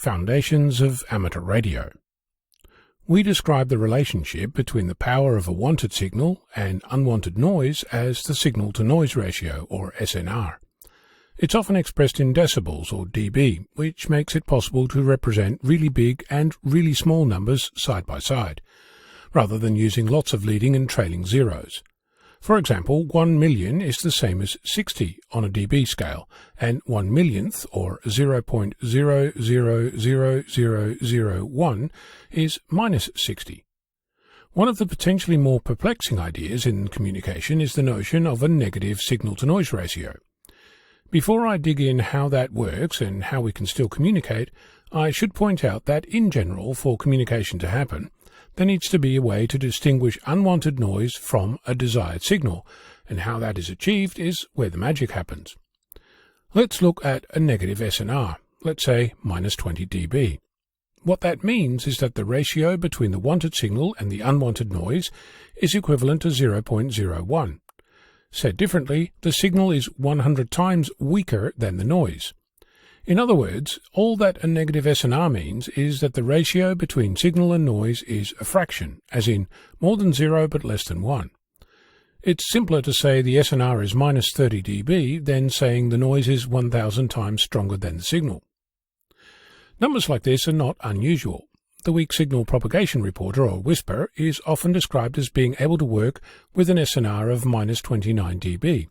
Foundations of Amateur Radio. We describe the relationship between the power of a wanted signal and unwanted noise as the signal-to-noise ratio, or SNR. It's often expressed in decibels, or dB, which makes it possible to represent really big and really small numbers side by side, rather than using lots of leading and trailing zeros. For example, 1 million is the same as 60 on a dB scale, and 1 millionth, or 0.000001, is minus 60. One of the potentially more perplexing ideas in communication is the notion of a negative signal-to-noise ratio. Before I dig in how that works and how we can still communicate, I should point out that in general, for communication to happen, there needs to be a way to distinguish unwanted noise from a desired signal, and how that is achieved is where the magic happens. Let's look at a negative SNR, let's say minus 20 dB. What that means is that the ratio between the wanted signal and the unwanted noise is equivalent to 0.01. Said differently, the signal is 100 times weaker than the noise. In other words, all that a negative SNR means is that the ratio between signal and noise is a fraction, as in more than 0 but less than 1. It's simpler to say the SNR is minus 30 dB than saying the noise is 1,000 times stronger than the signal. Numbers like this are not unusual. The Weak Signal Propagation Reporter, or WSPR, is often described as being able to work with an SNR of minus 29 dB.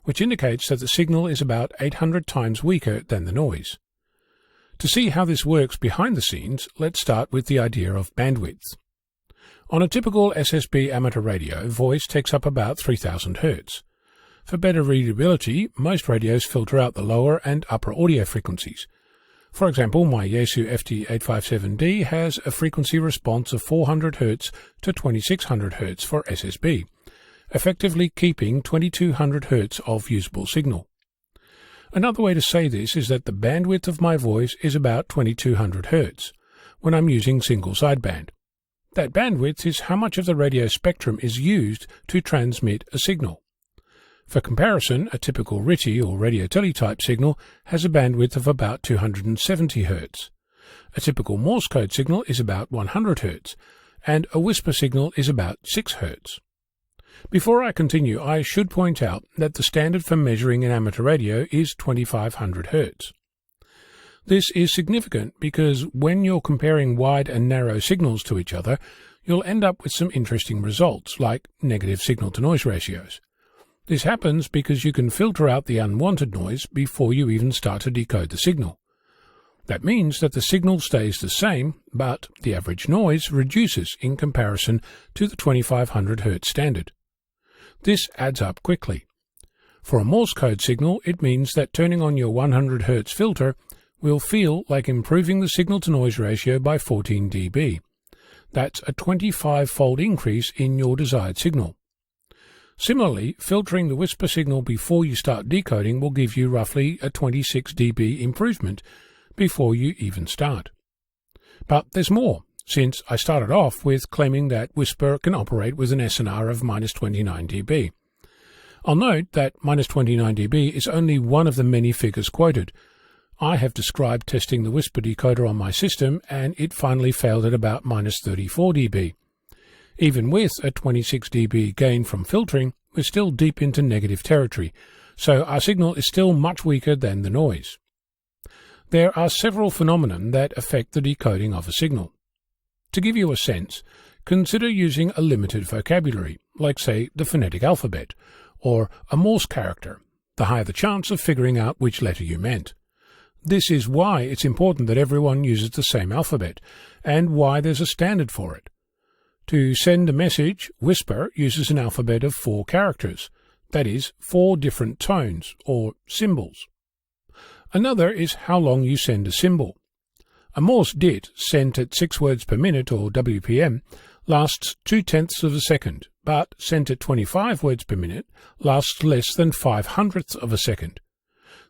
Which indicates that the signal is about 800 times weaker than the noise. To see how this works behind the scenes, let's start with the idea of bandwidth. On a typical SSB amateur radio, voice takes up about 3000 Hz. For better readability, most radios filter out the lower and upper audio frequencies. For example, my Yaesu FT857D has a frequency response of 400 Hz to 2600 Hz for SSB. Effectively keeping 2200 Hz of usable signal. Another way to say this is that the bandwidth of my voice is about 2200 Hz when I'm using single sideband. That bandwidth is how much of the radio spectrum is used to transmit a signal. For comparison, a typical RTTY or radio teletype signal has a bandwidth of about 270 Hz. A typical Morse code signal is about 100 Hz, and a whisper signal is about 6 Hz. Before I continue, I should point out that the standard for measuring in amateur radio is 2500 Hz. This is significant because when you're comparing wide and narrow signals to each other, you'll end up with some interesting results, like negative signal-to-noise ratios. This happens because you can filter out the unwanted noise before you even start to decode the signal. That means that the signal stays the same, but the average noise reduces in comparison to the 2500 Hz standard. This adds up quickly. For a Morse code signal, it means that turning on your 100 Hz filter will feel like improving the signal-to-noise ratio by 14 dB. That's a 25-fold increase in your desired signal. Similarly, filtering the whisper signal before you start decoding will give you roughly a 26 dB improvement before you even start. But there's more, since I started off with claiming that whisper can operate with an SNR of minus 29 dB. I'll note that minus 29 dB is only one of the many figures quoted. I have described testing the whisper decoder on my system, and it finally failed at about minus 34 dB. Even with a 26 dB gain from filtering, we're still deep into negative territory, so our signal is still much weaker than the noise. There are several phenomena that affect the decoding of a signal. To give you a sense, consider using a limited vocabulary, like say the phonetic alphabet, or a Morse character. The higher the chance of figuring out which letter you meant. This is why it's important that everyone uses the same alphabet, and why there's a standard for it. To send a message, whisper uses an alphabet of 4 characters, that is, 4 different tones, or symbols. Another is how long you send a symbol. A Morse DIT sent at 6 words per minute, or WPM, lasts 0.2 of a second, but sent at 25 words per minute lasts less than 5/100th of a second.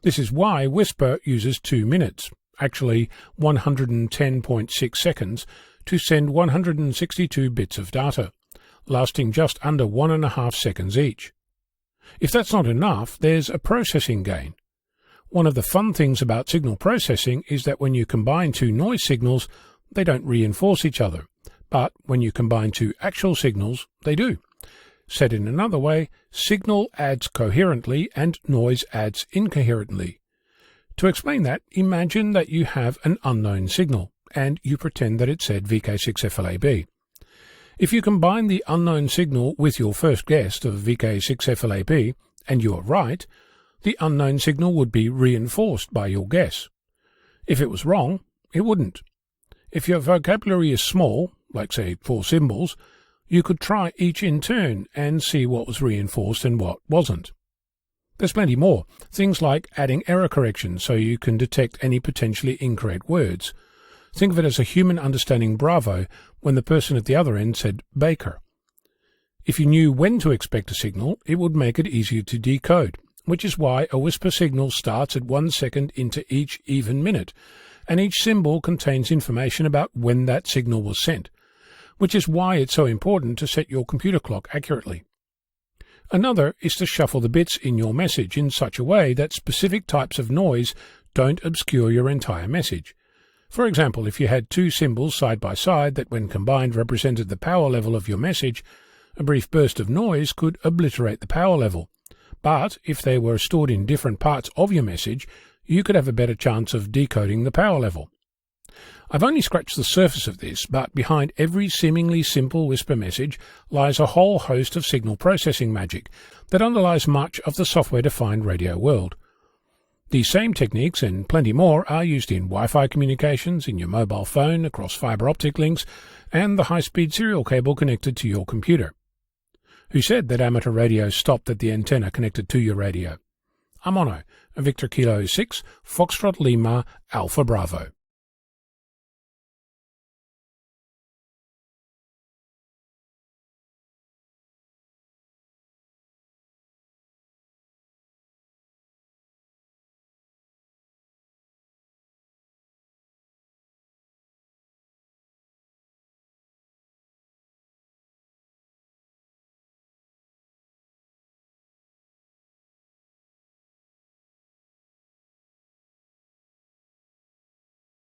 This is why whisper uses 2 minutes, actually 110.6 seconds, to send 162 bits of data, lasting just under 1.5 seconds each. If that's not enough, there's a processing gain. One of the fun things about signal processing is that when you combine two noise signals, they don't reinforce each other. But when you combine two actual signals, they do. Said in another way, signal adds coherently and noise adds incoherently. To explain that, imagine that you have an unknown signal, and you pretend that it said VK6FLAB. If you combine the unknown signal with your first guess of VK6FLAB, and you are right, the unknown signal would be reinforced by your guess. If it was wrong, it wouldn't. If your vocabulary is small, like say 4 symbols, you could try each in turn and see what was reinforced and what wasn't. There's plenty more, things like adding error corrections so you can detect any potentially incorrect words. Think of it as a human understanding bravo when the person at the other end said baker. If you knew when to expect a signal, it would make it easier to decode, which is why a whisper signal starts at 1 second into each even minute, and each symbol contains information about when that signal was sent, which is why it's so important to set your computer clock accurately. Another is to shuffle the bits in your message in such a way that specific types of noise don't obscure your entire message. For example, if you had 2 symbols side by side that when combined represented the power level of your message, a brief burst of noise could obliterate the power level. But if they were stored in different parts of your message, you could have a better chance of decoding the power level. I've only scratched the surface of this, but behind every seemingly simple whisper message lies a whole host of signal processing magic that underlies much of the software-defined radio world. These same techniques and plenty more are used in Wi-Fi communications, in your mobile phone, across fiber optic links, and the high-speed serial cable connected to your computer. Who said that amateur radio stopped at the antenna connected to your radio? I'm Ono, Victor Kilo 6, Foxtrot Lima, Alpha Bravo.